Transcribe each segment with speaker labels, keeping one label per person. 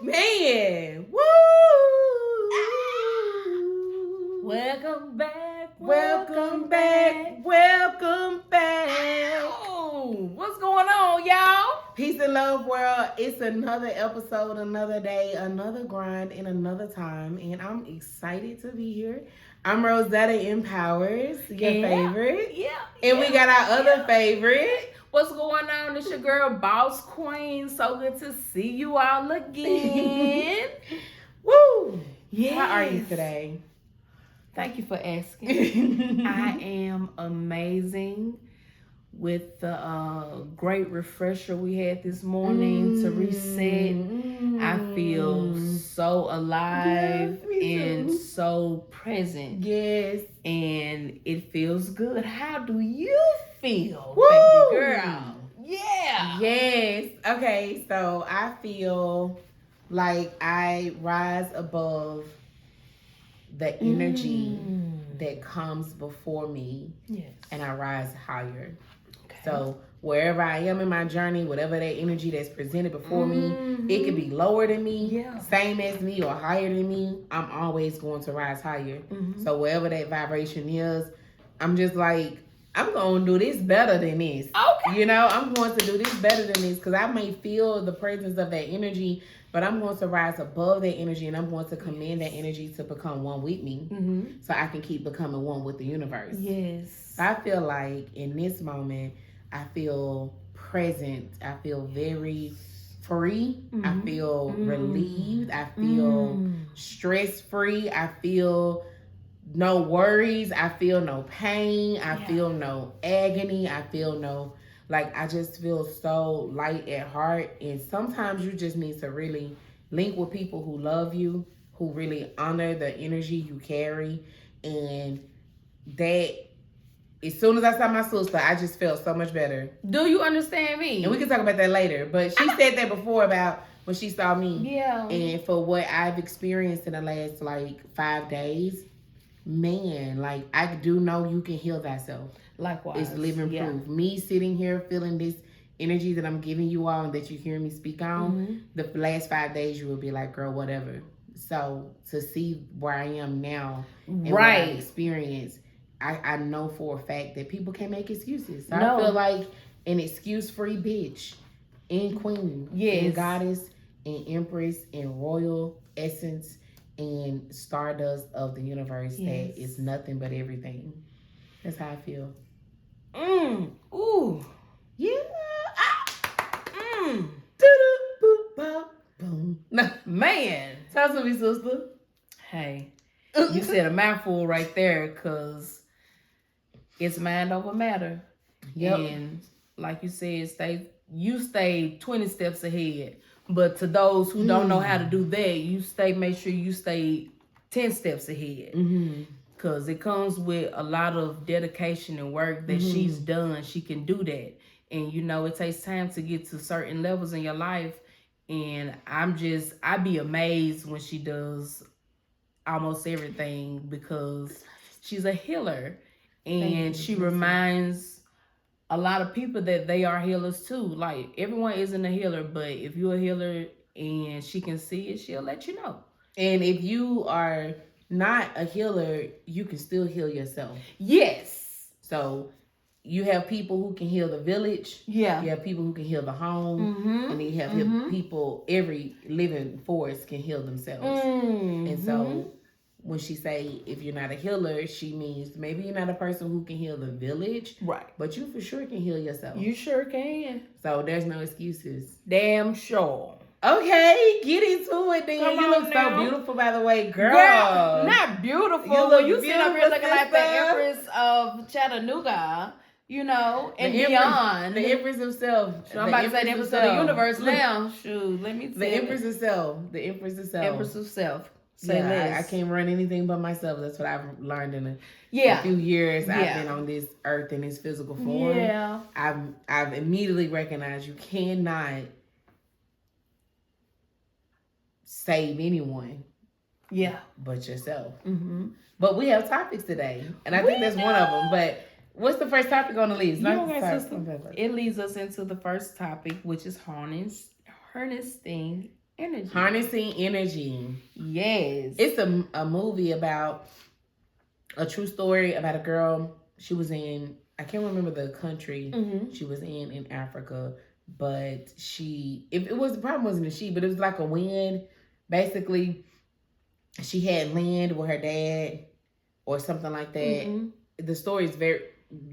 Speaker 1: Man, woo!
Speaker 2: Welcome back.
Speaker 1: Welcome back. Welcome back.
Speaker 2: Oh, what's going on, y'all?
Speaker 1: Peace and love, world. It's another episode, another day, another grind, and another time. And I'm excited to be here. I'm Rosetta Empowers, your favorite.
Speaker 2: Yeah.
Speaker 1: And we got our other favorite.
Speaker 2: What's going on? It's your girl, BosQueen. So good to see you all again.
Speaker 1: Woo!
Speaker 2: Yes.
Speaker 1: How are you today?
Speaker 2: Thank you for asking. I am amazing with the great refresher we had this morning to reset. I feel so alive and so present.
Speaker 1: Yes.
Speaker 2: And it feels good. How do you feel,
Speaker 1: Woo!
Speaker 2: baby girl? Yeah.
Speaker 1: Yes. Okay, so I feel like I rise above the energy that comes before me.
Speaker 2: Yes.
Speaker 1: And I rise higher.
Speaker 2: Okay.
Speaker 1: So wherever I am in my journey, whatever that energy that's presented before me, it could be lower than me, same as me, or higher than me. I'm always going to rise higher. So wherever that vibration is, I'm just like, I'm going to do this better than this.
Speaker 2: Okay.
Speaker 1: You know, I'm going to do this better than this because I may feel the presence of that energy, but I'm going to rise above that energy and I'm going to command that energy to become one with me so I can keep becoming one with the universe.
Speaker 2: Yes.
Speaker 1: I feel like in this moment, I feel present. I feel very free. I feel relieved. I feel stress-free. I feel no worries. I feel no pain. I feel no agony. I feel no, like, I just feel so light at heart. And sometimes you just need to really link with people who love you, who really honor the energy you carry. And that, as soon as I saw my sister, I just felt so much better.
Speaker 2: Do you understand me?
Speaker 1: And we can talk about that later. But she said that before about when she saw me.
Speaker 2: Yeah.
Speaker 1: And for what I've experienced in the last, 5 days, man, I do know you can heal thyself.
Speaker 2: Likewise.
Speaker 1: It's living proof. Me sitting here feeling this energy that I'm giving you all and that you hear me speak on, the last 5 days you will be like, girl, whatever. So to see where I am now and what I've experienced, I know for a fact that people can't make excuses. So I feel like an excuse-free bitch and queen and goddess and empress and royal essence and stardust of the universe that is nothing but everything. That's how I feel.
Speaker 2: Ooh.
Speaker 1: Yeah. Boom.
Speaker 2: Man.
Speaker 1: Talk to me, sister.
Speaker 2: Hey, you said a mouthful right there because it's mind over matter.
Speaker 1: Yep.
Speaker 2: And like you said, you stay 20 steps ahead. But to those who don't know how to do that, make sure you stay 10 steps ahead. Because it comes with a lot of dedication and work that she's done. She can do that. And, it takes time to get to certain levels in your life. And I be amazed when she does almost everything because she's a healer. And she reminds a lot of people that they are healers too. Like, everyone isn't a healer, but if you're a healer and she can see it, she'll let you know.
Speaker 1: And if you are not a healer, you can still heal yourself.
Speaker 2: Yes.
Speaker 1: So you have people who can heal the village.
Speaker 2: Yeah.
Speaker 1: You have people who can heal the home. And then you have people, every living force can heal themselves. And so when she say, if you're not a healer, she means maybe you're not a person who can heal the village.
Speaker 2: Right.
Speaker 1: But you for sure can heal yourself.
Speaker 2: You sure can.
Speaker 1: So there's no excuses.
Speaker 2: Damn sure.
Speaker 1: Okay, get into it then. You look so beautiful, by the way, girl.
Speaker 2: Not beautiful.
Speaker 1: You
Speaker 2: sit up here looking like the Empress of Chattanooga, and beyond.
Speaker 1: The Empress herself.
Speaker 2: I'm about to say the Empress of the universe now. Shoot, let me tell you.
Speaker 1: The Empress herself. The Empress herself.
Speaker 2: Empress herself. Say less.
Speaker 1: I can't run anything but myself. That's what I've learned in a few years. I've been on this earth in this physical form.
Speaker 2: Yeah.
Speaker 1: I've immediately recognized you cannot save anyone.
Speaker 2: Yeah.
Speaker 1: But yourself. But we have topics today. And I think that's one of them. But what's the first topic on the list?
Speaker 2: It leads us into the first topic, which is harnessing energy.
Speaker 1: Harnessing energy.
Speaker 2: Yes.
Speaker 1: It's a movie about a true story about a girl. She was in, I can't remember the country she was in Africa, but it was, the problem wasn't a she, but it was like a wind. Basically, she had land with her dad or something like that. The story is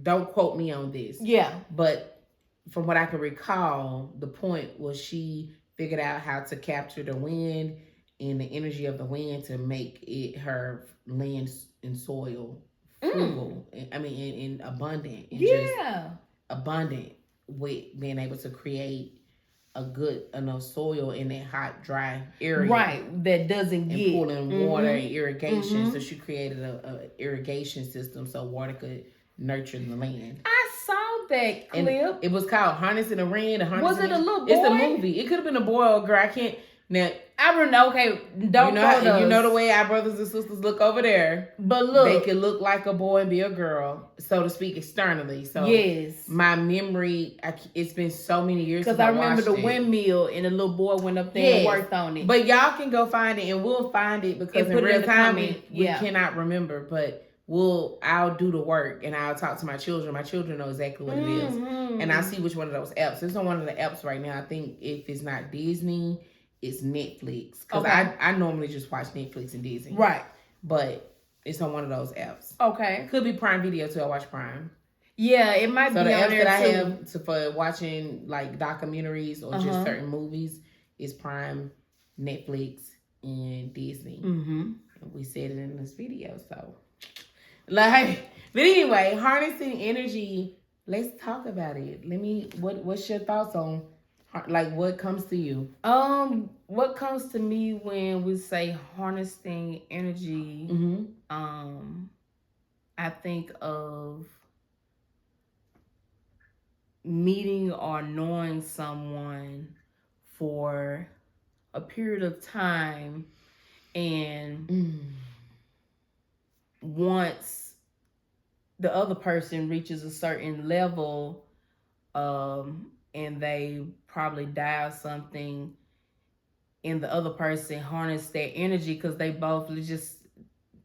Speaker 1: don't quote me on this.
Speaker 2: Yeah.
Speaker 1: But from what I can recall, the point was she figured out how to capture the wind and the energy of the wind to make it her land and soil frugal. I mean, and abundant. And just abundant with being able to create a good enough soil in that hot, dry area.
Speaker 2: Right, that doesn't
Speaker 1: and
Speaker 2: get...
Speaker 1: pulling water and irrigation. So she created a irrigation system so water could nurture the land.
Speaker 2: I saw that clip.
Speaker 1: And it was called Harnessing the Wind.
Speaker 2: Was it a little boy?
Speaker 1: It's the movie. It could have been a boy or a girl. I can't... Now,
Speaker 2: I remember, okay, don't
Speaker 1: you know the way our brothers and sisters look over there.
Speaker 2: But look,
Speaker 1: they could look like a boy and be a girl, so to speak, externally. So
Speaker 2: yes,
Speaker 1: my memory, it's been so many years
Speaker 2: because I remember the windmill and the little boy went up there and worked on it.
Speaker 1: But y'all can go find it, and we'll find it because in real time we cannot remember. But I'll do the work and I'll talk to my children. My children know exactly what it is, and I'll see which one of those apps. It's on one of the apps right now. I think if it's not Disney, it's Netflix, because I normally just watch Netflix and Disney.
Speaker 2: Right.
Speaker 1: But it's on one of those apps.
Speaker 2: Okay.
Speaker 1: Could be Prime Video too. I watch Prime.
Speaker 2: Yeah, it might be on there too. So the apps that I have
Speaker 1: for watching like documentaries or just certain movies is Prime, Netflix, and Disney. And we said it in this video, so like. But anyway, harnessing energy. Let's talk about it. What's your thoughts on? Like, what comes to you?
Speaker 2: What comes to me when we say harnessing energy? I think of meeting or knowing someone for a period of time, and once the other person reaches a certain level, and they probably dial something, and the other person harness their energy because they both, just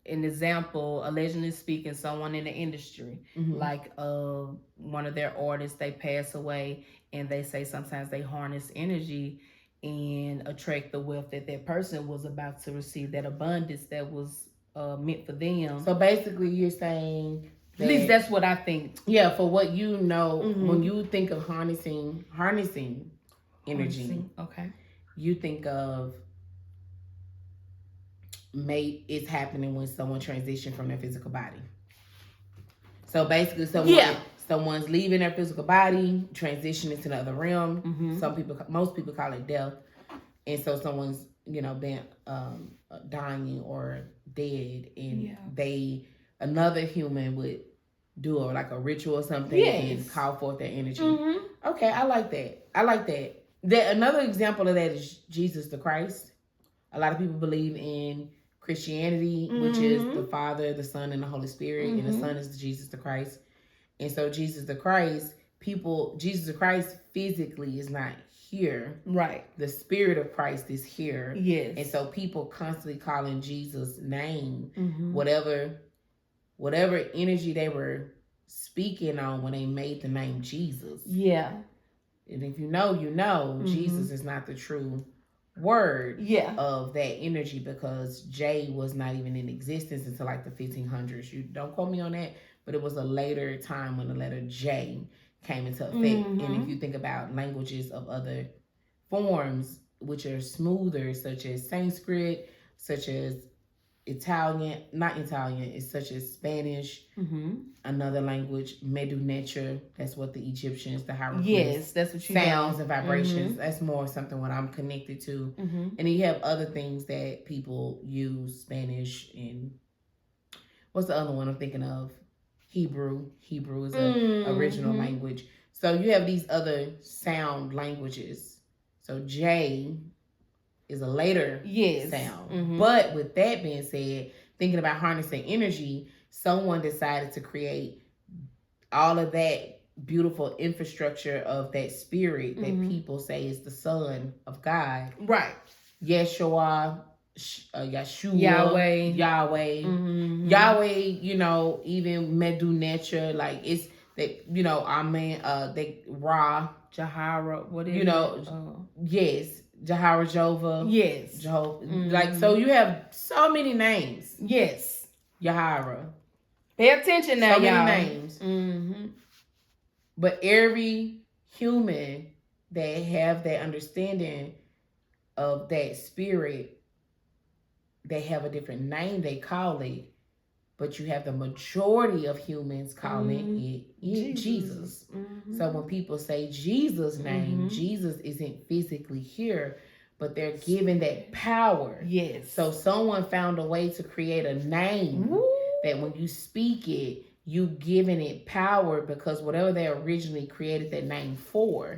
Speaker 2: an example, allegedly speaking, someone in the industry, like one of their artists, they pass away, and they say sometimes they harness energy and attract the wealth that person was about to receive, that abundance that was meant for them.
Speaker 1: So basically you're saying...
Speaker 2: At least that's what I think.
Speaker 1: Yeah, for what you know, when you think of harnessing energy,
Speaker 2: okay,
Speaker 1: you think of it's happening when someone transitions from their physical body. So basically, someone's leaving their physical body, transitioning to another realm. Most people call it death, and so someone's been dying or dead, and another human would do like a ritual or something and call forth their energy. Okay, I like that. Another example of that is Jesus the Christ. A lot of people believe in Christianity, which is the Father, the Son, and the Holy Spirit, and the Son is Jesus the Christ. And so Jesus the Christ physically is not here. Right. The Spirit of Christ is here. Yes. And so people constantly calling Jesus' name, whatever energy they were speaking on when they made the name Jesus. Yeah. And if you know, Jesus is not the true word of that energy, because J was not even in existence until like the 1500s. You don't quote me on that, but it was a later time when the letter J came into effect. And if you think about languages of other forms, which are smoother, such as Sanskrit, such as Italian, not Italian, it's such as Spanish, another language, Medu Necher, that's what the Egyptians, the hieroglyphs, that's what you sounds and vibrations, that's more something what I'm connected to. And then you have other things that people use, Spanish, and what's the other one I'm thinking of? Hebrew is an original language. So you have these other sound languages. So J is a later sound. But with that being said, thinking about harnessing energy, someone decided to create all of that beautiful infrastructure of that spirit that people say is the Son of God. Right. Yeshua, Yeshua,
Speaker 2: Yahweh.
Speaker 1: Yahweh, you know, even Medu Necha, like it's that, you know, our man, they Ra,
Speaker 2: Jahara, whatever.
Speaker 1: you know, yes, Jahara Jova,
Speaker 2: yes,
Speaker 1: Jehovah, like, so you have so many names.
Speaker 2: Yes,
Speaker 1: Yahara.
Speaker 2: Pay attention now,
Speaker 1: so
Speaker 2: y'all.
Speaker 1: many names. But every human that have that understanding of that spirit, they have a different name they call it. But you have the majority of humans calling it Jesus. So when people say Jesus' name, Jesus isn't physically here, but they're given that power.
Speaker 2: Yes.
Speaker 1: So someone found a way to create a name that when you speak it, you giving it power, because whatever they originally created that name for.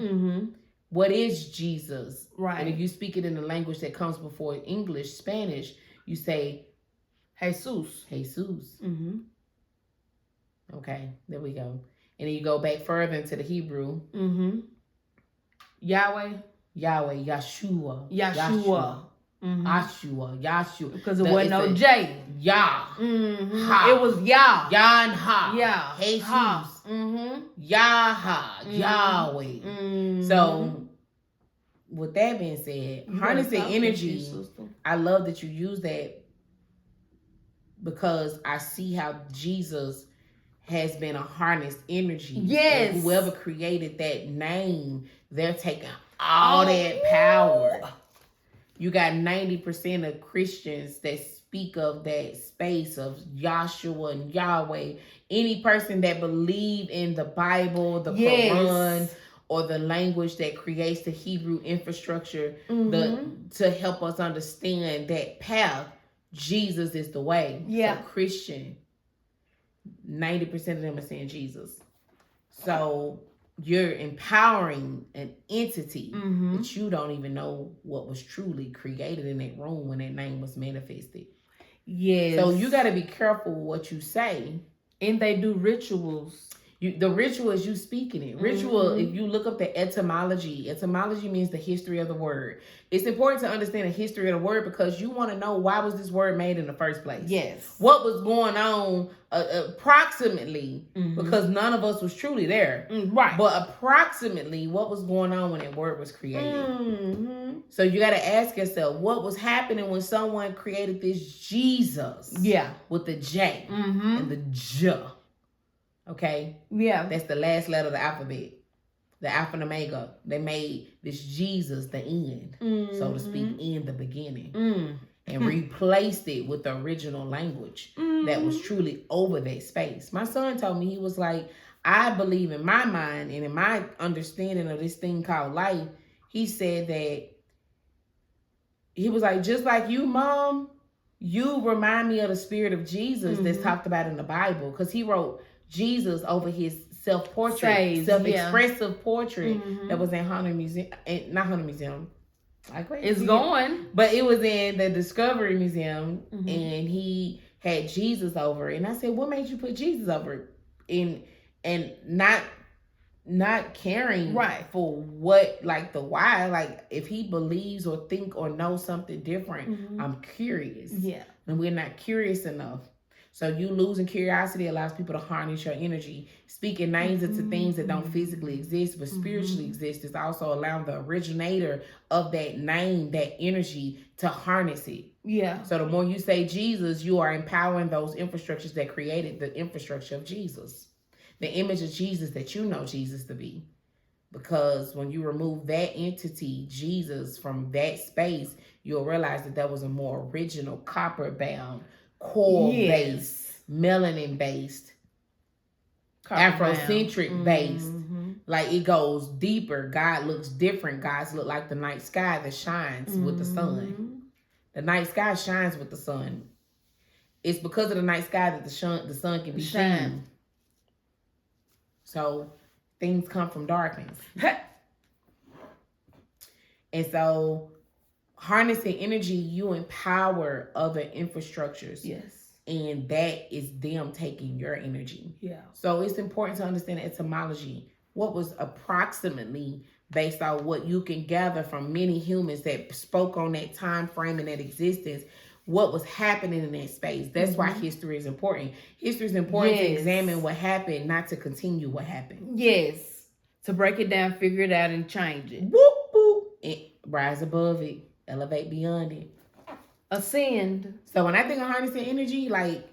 Speaker 1: What is Jesus?
Speaker 2: Right.
Speaker 1: And if you speak it in the language that comes before English, Spanish, you say
Speaker 2: Jesus.
Speaker 1: Okay, there we go. And then you go back further into the Hebrew.
Speaker 2: Yahweh,
Speaker 1: Yeshua. Yahshua.
Speaker 2: Because it wasn't no J.
Speaker 1: Yah.
Speaker 2: It was Yah.
Speaker 1: Yah and Ha.
Speaker 2: Yeah.
Speaker 1: Jesus.
Speaker 2: Ha.
Speaker 1: Yaha. Yahweh. So, with that being said, harnessing energy, I love that you use that, because I see how Jesus has been a harnessed energy.
Speaker 2: Yes.
Speaker 1: And whoever created that name, they're taking all that power. You got 90% of Christians that speak of that space of Yahshua and Yahweh. Any person that believe in the Bible, the Quran, or the language that creates the Hebrew infrastructure to help us understand that path, Jesus is the way.
Speaker 2: Yeah.
Speaker 1: So Christian, 90% of them are saying Jesus. So you're empowering an entity that you don't even know what was truly created in that room when that name was manifested.
Speaker 2: Yes.
Speaker 1: So you got to be careful what you say.
Speaker 2: And they do rituals.
Speaker 1: The ritual is you speaking it. Ritual, if you look up the etymology means the history of the word. It's important to understand the history of the word, because you want to know, why was this word made in the first place?
Speaker 2: Yes.
Speaker 1: What was going on approximately, because none of us was truly there.
Speaker 2: Right.
Speaker 1: But approximately, what was going on when that word was created? So you got to ask yourself, what was happening when someone created this Jesus?
Speaker 2: Yeah.
Speaker 1: With the J and the J. Okay?
Speaker 2: Yeah.
Speaker 1: That's the last letter of the alphabet. The Alpha and Omega. They made this Jesus the end, so to speak, in the beginning. And replaced it with the original language that was truly over that space. My son told me, he was like, I believe in my mind and in my understanding of this thing called life, he said that, he was like, just like you, Mom, you remind me of the spirit of Jesus that's talked about in the Bible. Because he wrote Jesus over his self-portrait, self-expressive portrait that was in Hunter Museum, not Hunter Museum.
Speaker 2: It's going.
Speaker 1: But it was in the Discovery Museum, and he had Jesus over it. And I said, what made you put Jesus over it? And not caring for what, like the why, like if he believes or think or knows something different, I'm curious.
Speaker 2: Yeah.
Speaker 1: And we're not curious enough. So you losing curiosity allows people to harness your energy. Speaking names into things that don't physically exist but spiritually exist is also allowing the originator of that name, that energy, to harness it.
Speaker 2: Yeah.
Speaker 1: So the more you say Jesus, you are empowering those infrastructures that created the infrastructure of Jesus. The image of Jesus that you know Jesus to be. Because when you remove that entity, Jesus, from that space, you'll realize that that was a more original copper-bound, coral-based, melanin-based, Afrocentric-based. Like it goes deeper. God looks different. Gods look like the night sky that shines with the sun. The night sky shines with the sun. It's because of the night sky that the sun can be seen. So things come from darkness. And so harnessing energy, you empower other infrastructures.
Speaker 2: Yes.
Speaker 1: And that is them taking your energy.
Speaker 2: Yeah.
Speaker 1: So it's important to understand etymology. What was approximately based on what you can gather from many humans that spoke on that time frame and that existence, what was happening in that space. That's why history is important. History is important to examine what happened, not to continue what happened.
Speaker 2: Yes. To break it down, figure it out, and change it.
Speaker 1: Whoop, whoop. And rise above it. Elevate beyond it.
Speaker 2: Ascend.
Speaker 1: So when I think of harnessing energy, like,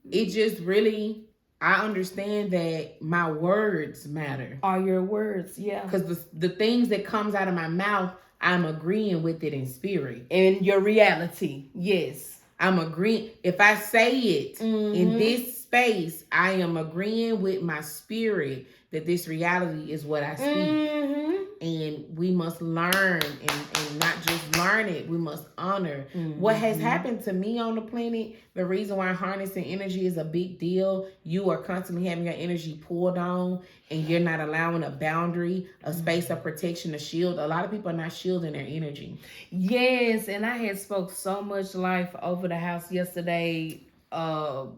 Speaker 1: it just really, I understand that my words matter.
Speaker 2: Are your words, yeah.
Speaker 1: Because the things that comes out of my mouth, I'm agreeing with it in spirit.
Speaker 2: In your reality, yes.
Speaker 1: I'm agreeing. If I say it in this space, I am agreeing with my spirit that this reality is what I speak. And we must learn and not just learn it. We must honor what has happened to me on the planet. The reason why harnessing energy is a big deal. You are constantly having your energy pulled on and you're not allowing a boundary, a space of protection, a shield. A lot of people are not shielding their energy.
Speaker 2: Yes, and I had spoke so much life over the house yesterday while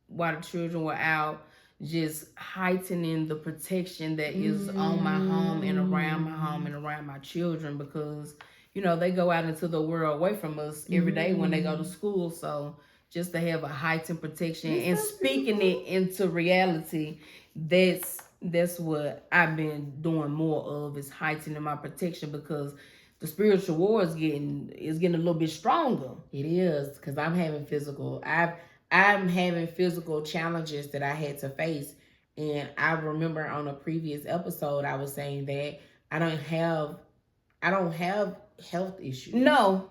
Speaker 2: the children were out, just heightening the protection that is on my home and around my home and around my children, because they go out into the world away from us every day when they go to school. So just to have a heightened protection and speaking it into reality, that's what I've been doing more of, is heightening my protection, because the spiritual war is getting a little bit stronger.
Speaker 1: It is, because I'm having I'm having physical challenges that I had to face. And I remember on a previous episode, I was saying that I don't have health issues.
Speaker 2: No.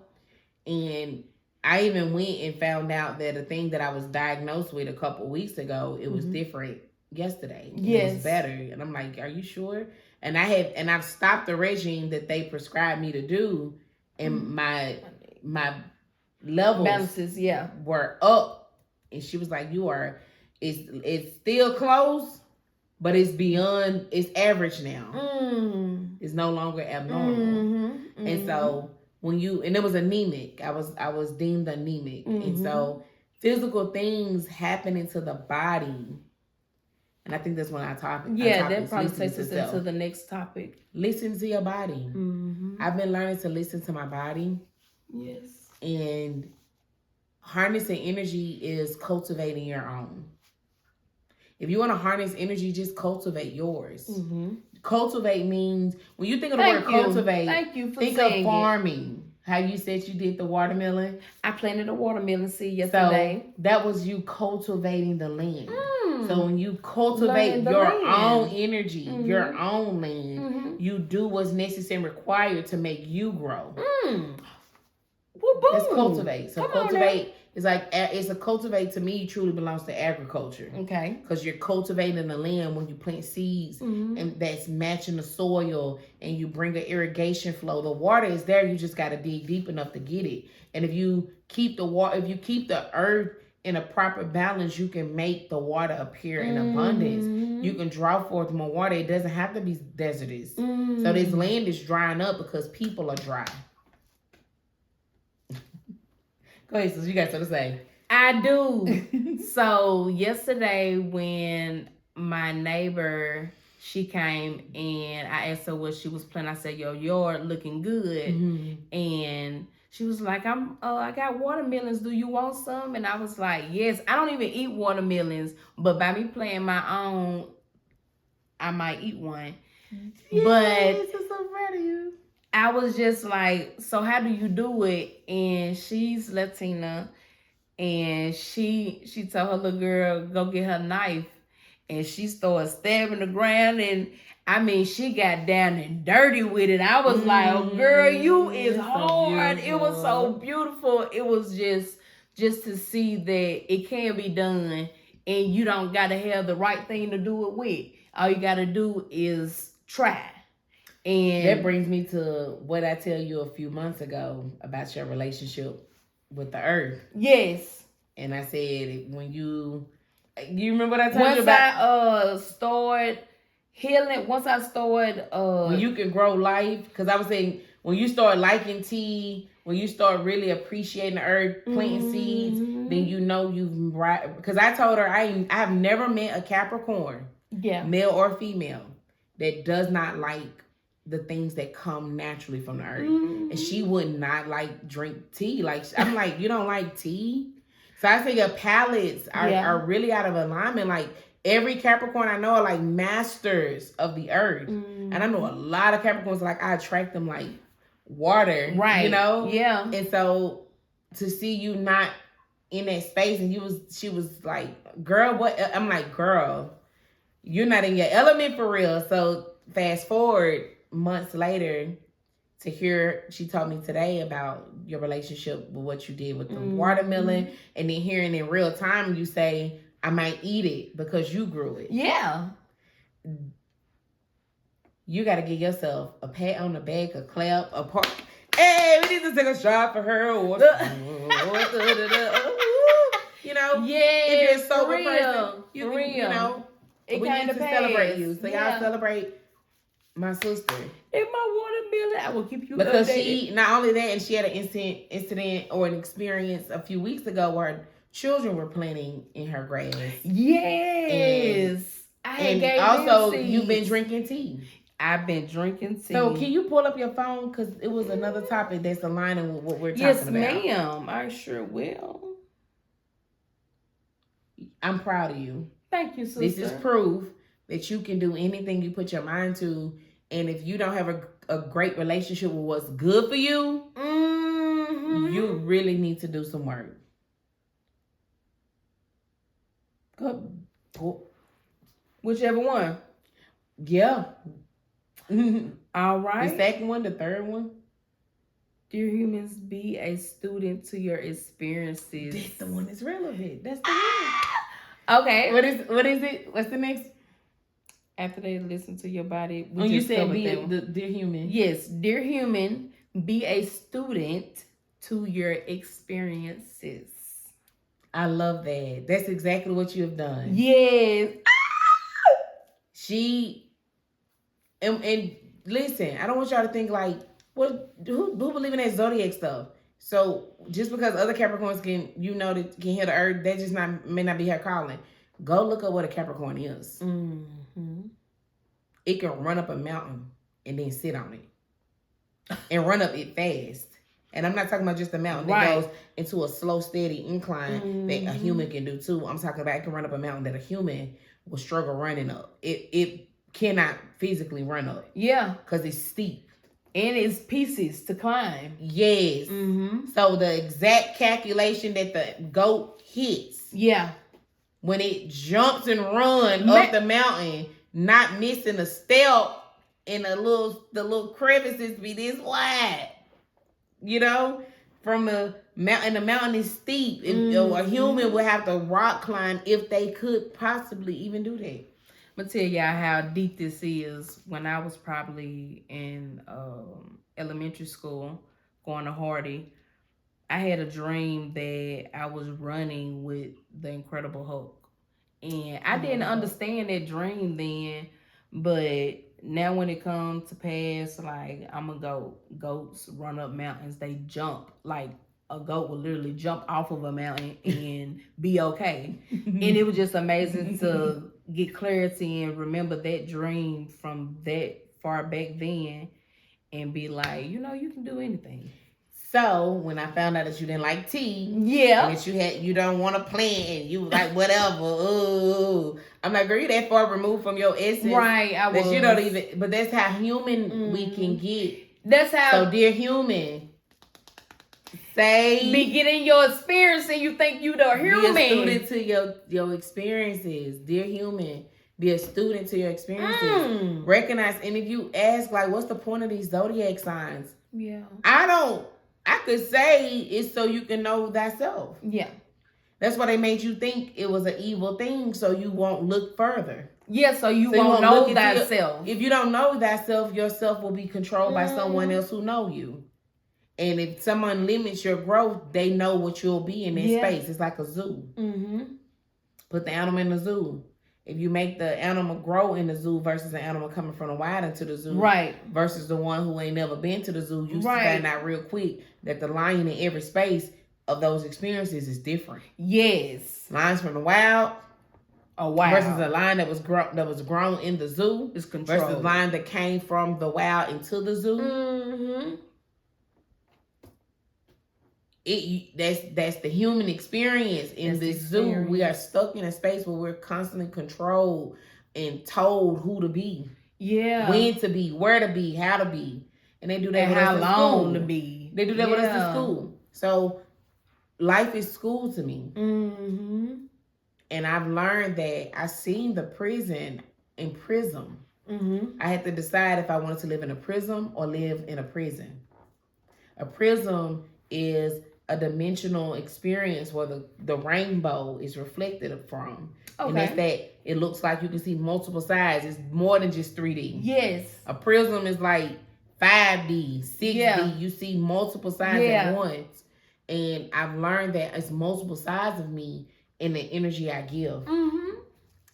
Speaker 1: And I even went and found out that a thing that I was diagnosed with a couple weeks ago, it was different yesterday.
Speaker 2: Yes.
Speaker 1: It was better. And I'm like, are you sure? And I've stopped the regime that they prescribed me to do, and my levels
Speaker 2: balances,
Speaker 1: were up. And she was like, it's still close, but it's beyond, it's average now. It's no longer abnormal. And so and it was anemic. I was deemed anemic. And so physical things happening to the body. And I think that's one of our topics.
Speaker 2: Yeah, that probably takes us into the next topic.
Speaker 1: Listen to your body. I've been learning to listen to my body.
Speaker 2: Yes.
Speaker 1: And harnessing energy is cultivating your own. If you want to harness energy, just cultivate yours. Cultivate means, when you think of the word cultivate, think of farming. How you said you did the watermelon.
Speaker 2: I planted a watermelon seed yesterday.
Speaker 1: So that was you cultivating the land. So when you cultivate your own energy, your own land, you do what's necessary and required to make you grow. That's cultivate. So cultivate is like, it's a cultivate to me truly belongs to agriculture.
Speaker 2: Okay.
Speaker 1: Because you're cultivating the land when you plant seeds and that's matching the soil, and you bring an irrigation flow. The water is there. You just got to dig deep enough to get it. And if you keep the earth in a proper balance, you can make the water appear in abundance. You can draw forth more water. It doesn't have to be desertous. So this land is drying up because people are dry. Go ahead, sis. You got something to say.
Speaker 2: I do. So yesterday when my neighbor, she came and I asked her what she was planting. I said, your yard looking good. And she was like, I got watermelons. Do you want some? And I was like, yes. I don't even eat watermelons, but by me planting my own, I might eat one.
Speaker 1: Yes,
Speaker 2: but
Speaker 1: it's so proud of you.
Speaker 2: I was just like, so how do you do it? And she's Latina, and she told her little girl, go get her knife. And she started stabbing the ground, and I mean, she got down and dirty with it. I was like, oh, girl, you is hard. So it was so beautiful. It was just to see that it can be done, and you don't got to have the right thing to do it with. All you got to do is try. And
Speaker 1: that brings me to what I tell you a few months ago about your relationship with the earth.
Speaker 2: Yes.
Speaker 1: And I said, when you remember what I told you about?
Speaker 2: Once I started healing, when
Speaker 1: you can grow life, because I was saying, when you start liking tea, when you start really appreciating the earth, planting seeds, then you know you've right. Because I told her I've never met a Capricorn, male or female, that does not like the things that come naturally from the earth. And she would not like drink tea. Like, I'm like, you don't like tea? So I think your palates are really out of alignment. Like, every Capricorn I know are like masters of the earth. And I know a lot of Capricorns, like, I attract them like water.
Speaker 2: Right.
Speaker 1: You know?
Speaker 2: Yeah.
Speaker 1: And so to see you not in that space, and she was like, girl, what? I'm like, girl, you're not in your element for real. So fast forward months later to hear, she told me today about your relationship with what you did with the watermelon, and then hearing in real time you say, I might eat it because you grew it.
Speaker 2: Yeah.
Speaker 1: You got to give yourself a pat on the back, a clap, a part. Hey, we need to take a shot for her. You know, if you're a sober person, you know, we need to celebrate you. So y'all celebrate my sister.
Speaker 2: In my watermelon, I will keep you
Speaker 1: because
Speaker 2: updated.
Speaker 1: she, not only that, and she had an incident or an experience a few weeks ago where children were playing in her grass.
Speaker 2: Yes.
Speaker 1: And also, you've been drinking tea.
Speaker 2: I've been drinking tea.
Speaker 1: So can you pull up your phone? Because it was another topic that's aligning with what we're talking about.
Speaker 2: Yes, ma'am. I sure will.
Speaker 1: I'm proud of you.
Speaker 2: Thank you, sister.
Speaker 1: This is proof that you can do anything you put your mind to. And if you don't have a great relationship with what's good for you, you really need to do some work. Go.
Speaker 2: Whichever one.
Speaker 1: Yeah.
Speaker 2: All right.
Speaker 1: The second one, the third one.
Speaker 2: Dear humans, be a student to your experiences.
Speaker 1: That's the one that's relevant. That's the one.
Speaker 2: Okay.
Speaker 1: What is it? What's the next?
Speaker 2: After they listen to your body.
Speaker 1: You said dear human.
Speaker 2: Yes, dear human, be a student to your experiences.
Speaker 1: I love that. That's exactly what you have done.
Speaker 2: Yes.
Speaker 1: She and listen, I don't want y'all to think like, who believe in that zodiac stuff? So just because other Capricorns can hit the earth, that just may not be her calling. Go look up what a Capricorn is. It can run up a mountain and then sit on it and run up it fast. And I'm not talking about just a mountain that goes into a slow, steady incline that a human can do too. I'm talking about it can run up a mountain that a human will struggle running up. It cannot physically run up.
Speaker 2: Yeah.
Speaker 1: Because it's steep.
Speaker 2: And it's pieces to climb.
Speaker 1: Yes. So the exact calculation that the goat hits.
Speaker 2: Yeah.
Speaker 1: When it jumps and runs up the mountain, not missing a step, and the little crevices be this wide. You know? From the mountain is steep. A human would have to rock climb if they could possibly even do that.
Speaker 2: I'm going to tell y'all how deep this is. When I was probably in elementary school, going to Hardy, I had a dream that I was running with the Incredible Hulk. And I didn't understand that dream then, but now when it comes to pass, like, I'm a goat. Goats run up mountains. They jump. Like, a goat will literally jump off of a mountain and be okay. And it was just amazing to get clarity and remember that dream from that far back then and be like, you can do anything.
Speaker 1: So when I found out that you didn't like tea, and that you don't want to plant, and you like whatever, I'm like, girl, you that far removed from your essence,
Speaker 2: right? I was.
Speaker 1: You don't even. But that's how human we can get.
Speaker 2: That's how.
Speaker 1: So, dear human,
Speaker 2: be getting your experience, and you think you the human.
Speaker 1: Be a student to your experiences, dear human. Be a student to your experiences. Recognize, and if you ask, like, what's the point of these zodiac signs?
Speaker 2: Yeah,
Speaker 1: I could say it's so you can know thyself.
Speaker 2: Yeah.
Speaker 1: That's why they made you think it was an evil thing, so you won't look further.
Speaker 2: Yeah, so you won't know thyself.
Speaker 1: If you don't know thyself, yourself will be controlled by someone else who know you. And if someone limits your growth, they know what you'll be in that space. It's like a zoo. Put the animal in the zoo. If you make the animal grow in the zoo versus an animal coming from the wild into the zoo, versus the one who ain't never been to the zoo, you find out real quick that the lion in every space of those experiences is different.
Speaker 2: Yes.
Speaker 1: Lions from the wild
Speaker 2: Oh wow!
Speaker 1: Versus a lion that was grown in the zoo.
Speaker 2: It's controlled.
Speaker 1: Versus a lion that came from the wild into the zoo.
Speaker 2: Mm-hmm.
Speaker 1: That's the human experience in this zoo. We are stuck in a space where we're constantly controlled and told who to be, when to be, where to be, how to be, and they do that with us in school.
Speaker 2: To be.
Speaker 1: They do that with us in school. So life is school to me, and I've learned that I seen the prison in prism. I had to decide if I wanted to live in a prism or live in a prison. A prism is a dimensional experience where the rainbow is reflected from. Okay. And that's that it looks like you can see multiple sides. It's more than just 3D.
Speaker 2: Yes.
Speaker 1: A prism is like 5D, 6D. Yeah. You see multiple sides at once. And I've learned that it's multiple sides of me in the energy I give.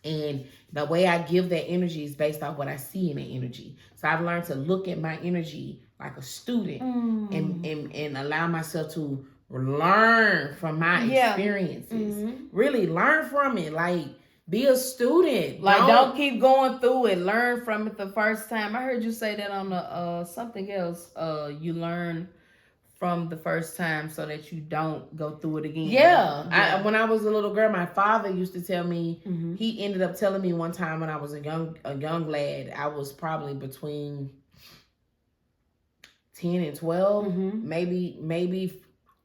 Speaker 1: And the way I give that energy is based off what I see in the energy. So I've learned to look at my energy like a student and allow myself to learn from my experiences. Really learn from it. Like, be a student.
Speaker 2: Like, don't keep going through it. Learn from it the first time. I heard you say that on the something else. You learn from the first time so that you don't go through it again.
Speaker 1: Yeah. When I was a little girl, my father used to tell me, he ended up telling me one time when I was a young lad, I was probably between 10 and 12, maybe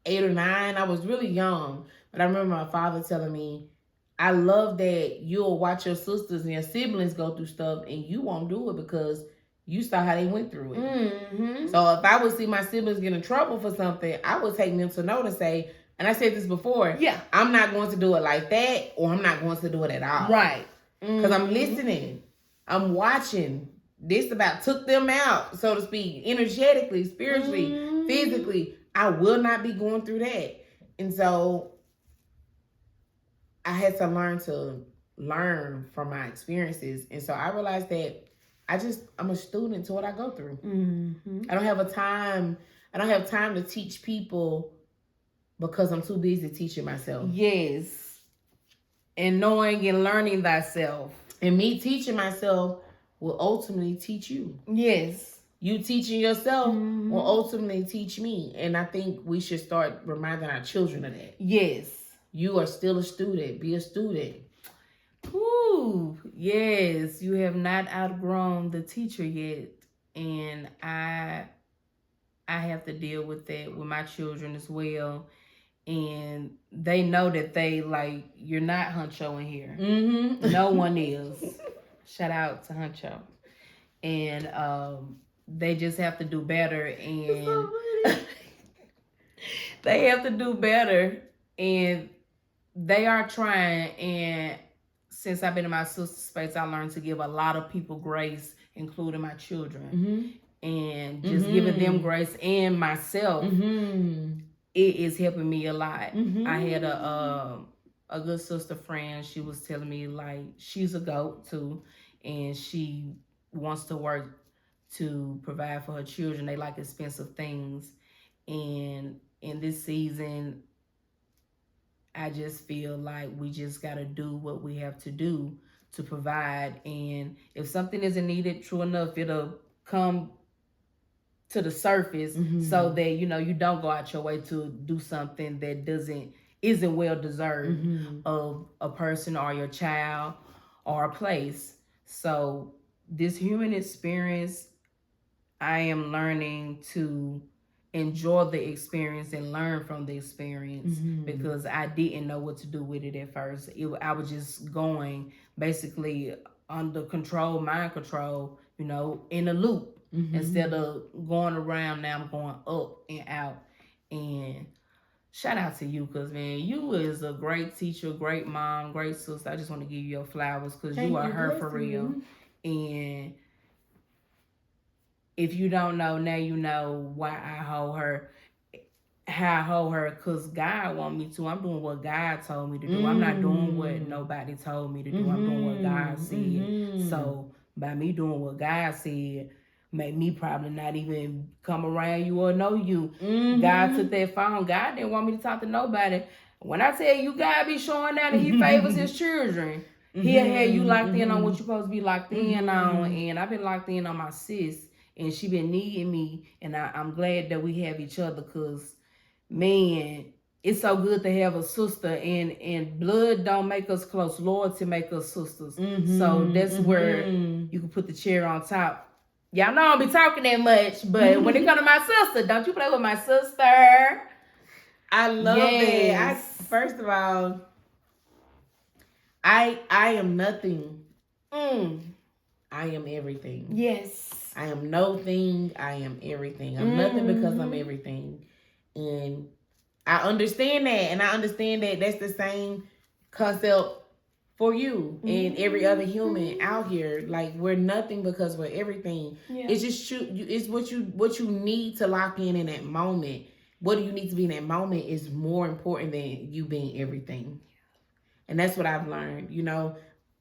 Speaker 1: 8 or 9. I was really young. But I remember my father telling me, I love that you'll watch your sisters and your siblings go through stuff and you won't do it because you saw how they went through it. So if I would see my siblings get in trouble for something, I would take mental note and say, and I said this before, I'm not going to do it like that, or I'm not going to do it at all.
Speaker 2: Right.
Speaker 1: Because I'm listening. I'm watching. This about took them out, so to speak, energetically, spiritually, physically. I will not be going through that. And so I had to learn from my experiences. And so I realized that I'm a student to what I go through. I don't have time to teach people because I'm too busy teaching myself.
Speaker 2: Yes. And knowing and learning thyself.
Speaker 1: And me teaching myself will ultimately teach you.
Speaker 2: Yes.
Speaker 1: You teaching yourself will ultimately teach me. And I think we should start reminding our children of that.
Speaker 2: Yes.
Speaker 1: You are still a student. Be a student.
Speaker 2: Ooh, yes. You have not outgrown the teacher yet. And I have to deal with that with my children as well. And they know that you're not Huncho in here. No one is. Shout out to Huncho. And they just have to do better. And so they have to do better. And they are trying. And since I've been in my sister space, I learned to give a lot of people grace, including my children. And just giving them grace and myself. It is helping me a lot. I had a good sister friend. She was telling me, like, she's a goat too, and she wants to work to provide for her children. They like expensive things, and in this season, I just feel like we just gotta do what we have to do to provide. And if something isn't needed, true enough, it'll come to the surface so that you don't go out your way to do something that isn't well deserved of a person or your child or a place. So this human experience, I am learning to enjoy the experience and learn from the experience because I didn't know what to do with it at first. I was just going basically under control, mind control, in a loop. Instead of going around, now I'm going up and out. And shout out to you, because, man, you is a great teacher, great mom, great sister. I just want to give you your flowers because you are her for real. And if you don't know, now you know why I hold her, how I hold her, because God want me to. I'm doing what God told me to do. I'm not doing what nobody told me to do. I'm doing what God said. So by me doing what God said, made me probably not even come around you or know you. God took that phone. God didn't want me to talk to nobody. When I tell you God be showing out and he favors his children, He'll have you locked in on what you're supposed to be locked in on. And I've been locked in on my sis, and she been needing me. And I'm glad that we have each other, because, man, it's so good to have a sister. And blood don't make us close. Loyalty make us sisters. So that's where you can put the cherry on top. Y'all know I don't be talking that much, but when it comes to my sister, don't you play with my sister.
Speaker 1: I love it. First of all, I am nothing. I am everything.
Speaker 2: Yes.
Speaker 1: I am no thing. I am everything. I'm nothing because I'm everything. And I understand that. And I understand that that's the same concept for you and every other human out here. Like, we're nothing because we're everything. Yeah. It's just it's what you need to lock in that moment. What do you need to be in that moment is more important than you being everything. And that's what I've learned. You know,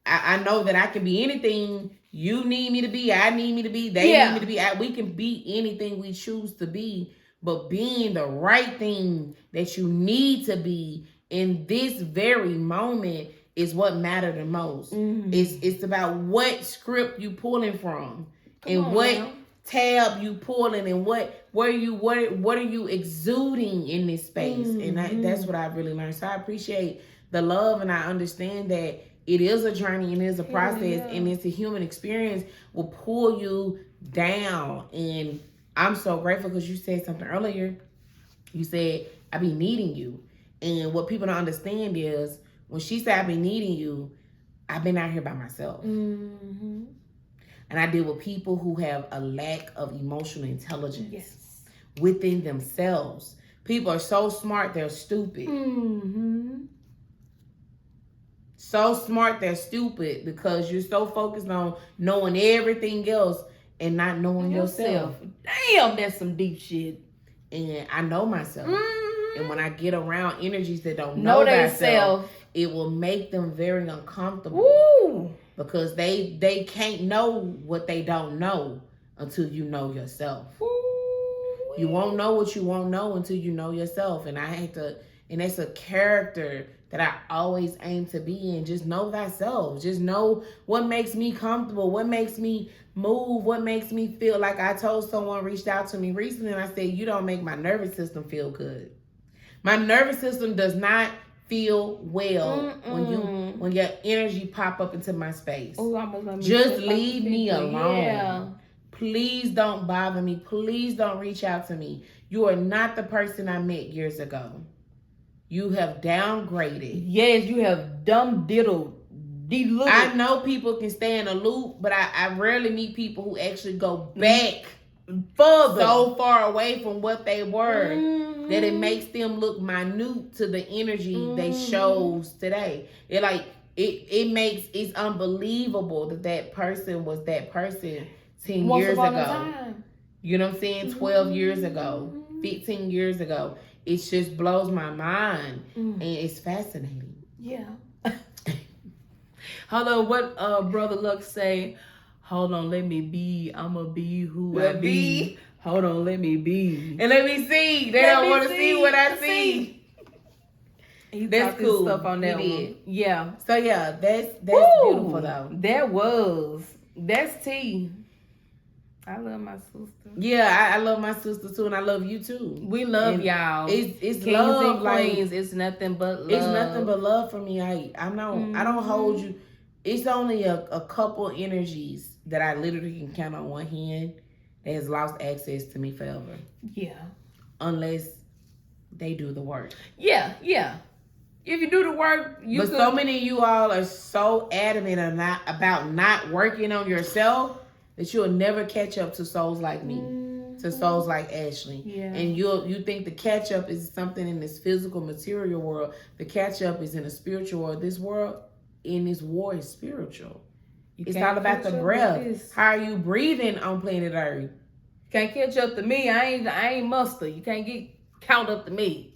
Speaker 1: I know that I can be anything you need me to be. I need me to be. They need me to be. We can be anything we choose to be. But being the right thing that you need to be in this very moment is what matters the most. It's about what script you pulling from, what tab you pulling, and what are you exuding in this space. And that's what I really learned. So I appreciate the love, and I understand that it is a journey and it is a process, and it's a human experience will pull you down. And I'm so grateful because you said something earlier. You said, I be needing you. And what people don't understand is, when she said, I be needing you, I've been out here by myself. And I deal with people who have a lack of emotional intelligence within themselves. People are so smart, they're stupid. So smart, they're stupid, because you're so focused on knowing everything else and not knowing yourself.
Speaker 2: Damn, that's some deep shit.
Speaker 1: And I know myself. And when I get around energies that don't know themselves, it will make them very uncomfortable. Because they can't know what they don't know until you know yourself. You won't know what you won't know until you know yourself. And and that's a character that I always aim to be in. Just know thyself. Just know what makes me comfortable, what makes me move, what makes me feel. Like I told someone, reached out to me recently, and I said, you don't make my nervous system feel good. My nervous system does not feel well when your energy pop up into my space. Just leave me alone. Please don't bother me. Please don't reach out to me. You are not the person I met years ago. You have downgraded.
Speaker 2: Yes, you have dumb diddled.
Speaker 1: I know people can stay in a loop, but I rarely meet people who actually go back further, so far away from what they were, that it makes them look minute to the energy they shows today. It's unbelievable that person was that person 10 years ago. You know what I'm saying? 12 years ago, 15 years ago. It just blows my mind, and it's fascinating.
Speaker 2: Yeah. Hold on, what Brother Luck say? Hold on, let me be. I'ma be who I be. Hold on, let me be.
Speaker 1: And let me see. They don't want to see what I see.
Speaker 2: That's cool. Stuff on that one. Yeah.
Speaker 1: So yeah, that's beautiful though.
Speaker 2: That's tea. I love my sister.
Speaker 1: Yeah, I love my sister too, and I love you too.
Speaker 2: We love y'all.
Speaker 1: It's
Speaker 2: Kings
Speaker 1: love,
Speaker 2: and queens. It's nothing but love.
Speaker 1: It's nothing but love for me. I don't hold you. It's only a couple energies that I literally can count on one hand that has lost access to me forever.
Speaker 2: Yeah.
Speaker 1: Unless they do the work.
Speaker 2: Yeah. If you do the work,
Speaker 1: so many of you all are so adamant about not working on yourself that you'll never catch up to souls like me, to souls like Ashley. Yeah. And you think the catch up is something in this physical material world. The catch up is in the spiritual world. This war is spiritual. It's not about the breath. How are you breathing on planet Earth?
Speaker 2: Can't catch up to me. I ain't muster. You can't get count up to me.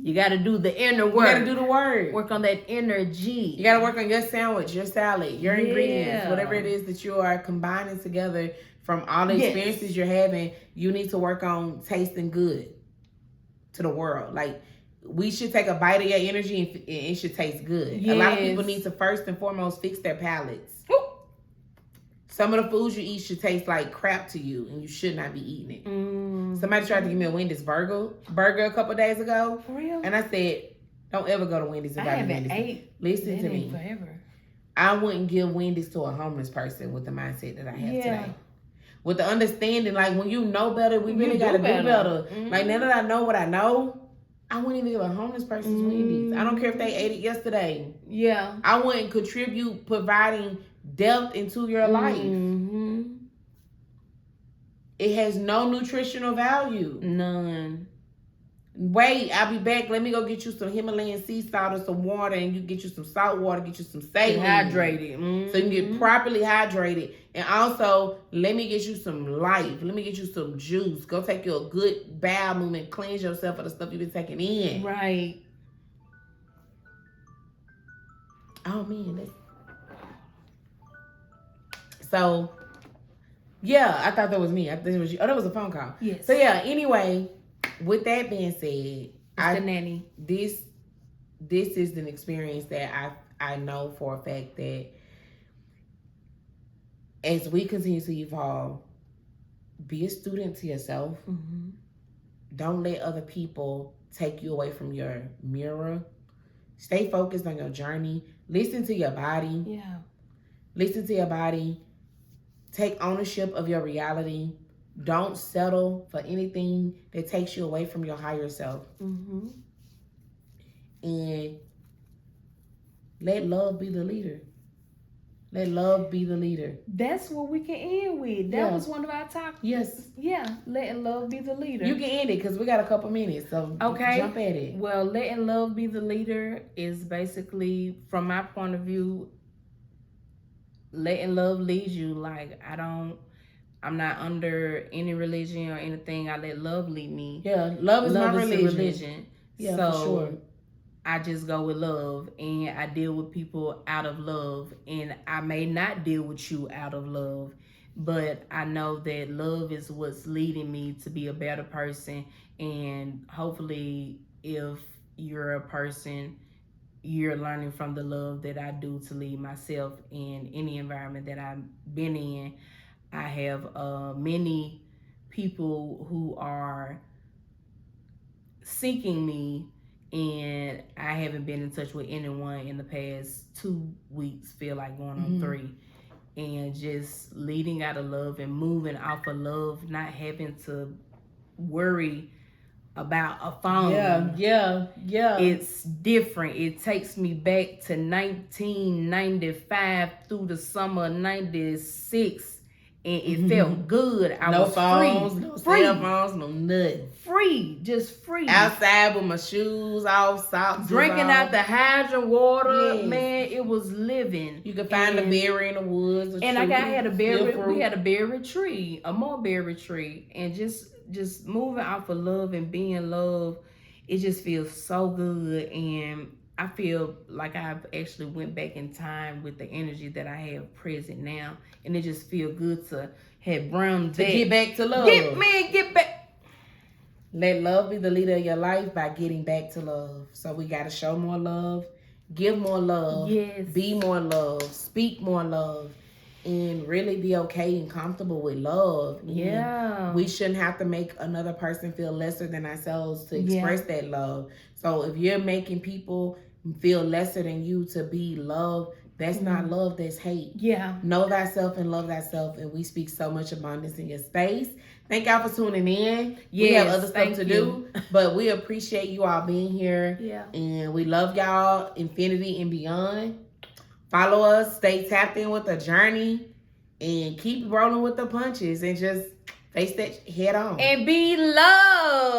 Speaker 2: You got to do the inner work.
Speaker 1: You got to do the work.
Speaker 2: Work on that energy.
Speaker 1: You got to work on your sandwich, your salad, your ingredients, whatever it is that you are combining together from all the experiences you're having. You need to work on tasting good to the world. Like, we should take a bite of your energy and it should taste good. Yes. A lot of people need to first and foremost fix their palates. Ooh. Some of the foods you eat should taste like crap to you, and you should not be eating it. Somebody tried to give me a Wendy's burger a couple of days ago.
Speaker 2: For real?
Speaker 1: And I said, don't ever go to Wendy's if I haven't ate. Listen to me.
Speaker 2: Forever.
Speaker 1: I wouldn't give Wendy's to a homeless person with the mindset that I have today. With the understanding, like, when you know better, we really got to do better. Like, now that I know what I know, I wouldn't even give a homeless person Wendy's. I don't care if they ate it yesterday.
Speaker 2: Yeah.
Speaker 1: I wouldn't contribute providing depth into your life. It has no nutritional value.
Speaker 2: None.
Speaker 1: Wait, I'll be back. Let me go get you some Himalayan sea salt or some water, and you get you some salt water, get you some saline.
Speaker 2: Hydrated.
Speaker 1: So you can get properly hydrated. And also, let me get you some life. Let me get you some juice. Go take you a good bowel movement. Cleanse yourself of the stuff you've been taking in.
Speaker 2: Right.
Speaker 1: Oh, man. So, yeah, I thought that was me. I think it was you. Oh, that was a phone call.
Speaker 2: Yes.
Speaker 1: So, yeah, anyway, with that being said,
Speaker 2: the nanny.
Speaker 1: This is an experience that I know for a fact that as we continue to evolve, be a student to yourself. Don't let other people take you away from your mirror. Stay focused on your journey. Listen to your body.
Speaker 2: Yeah.
Speaker 1: Listen to your body. Take ownership of your reality. Don't settle for anything that takes you away from your higher self. And let love be the leader. Let love be the leader.
Speaker 2: That's what we can end with. That was one of our topics.
Speaker 1: Yes.
Speaker 2: Yeah, letting love be the leader.
Speaker 1: You can end it because we got a couple minutes. So
Speaker 2: okay.
Speaker 1: Jump at it.
Speaker 2: Well, letting love be the leader is basically, from my point of view, letting love lead you. Like, I'm not under any religion or anything. I let love lead me.
Speaker 1: Yeah, love is my religion.
Speaker 2: Yeah,
Speaker 1: so for sure.
Speaker 2: I just go with love, and I deal with people out of love, and I may not deal with you out of love, but I know that love is what's leading me to be a better person. And hopefully, if you're a person, you're learning from the love that I do to lead myself in any environment that I've been in. I have many people who are seeking me, and I haven't been in touch with anyone in the past 2 weeks, feel like going on 3. And just leading out of love and moving off of love, not having to worry about a phone.
Speaker 1: Yeah.
Speaker 2: It's different. It takes me back to 1995 through the summer of 96. And it felt good. I was
Speaker 1: phones,
Speaker 2: free.
Speaker 1: No cell phones, no nothing.
Speaker 2: Just free.
Speaker 1: Outside with my shoes off, socks
Speaker 2: drinking
Speaker 1: off.
Speaker 2: out the hydrant water. Yes. Man, it was living.
Speaker 1: You could find a berry in the woods.
Speaker 2: And I had a berry. We had a berry tree, a mulberry tree, and just moving off of love and being love. It just feels so good, and I feel like I've actually went back in time with the energy that I have present now. And it just feels good to have brown back.
Speaker 1: Get back to love.
Speaker 2: Get back.
Speaker 1: Let love be the leader of your life by getting back to love. So we got to show more love, give more love, be more love, speak more love, and really be okay and comfortable with love.
Speaker 2: Yeah.
Speaker 1: And we shouldn't have to make another person feel lesser than ourselves to express that love. So if you're making people feel lesser than you to be love, that's not love, that's hate.
Speaker 2: Yeah.
Speaker 1: Know thyself and love thyself, and we speak so much abundance in your space. Thank y'all for tuning in. We have other stuff to do, but we appreciate you all being here.
Speaker 2: Yeah.
Speaker 1: And we love y'all, infinity and beyond. Follow us, stay tapped in with the journey, and keep rolling with the punches, and just face that head on.
Speaker 2: And be love.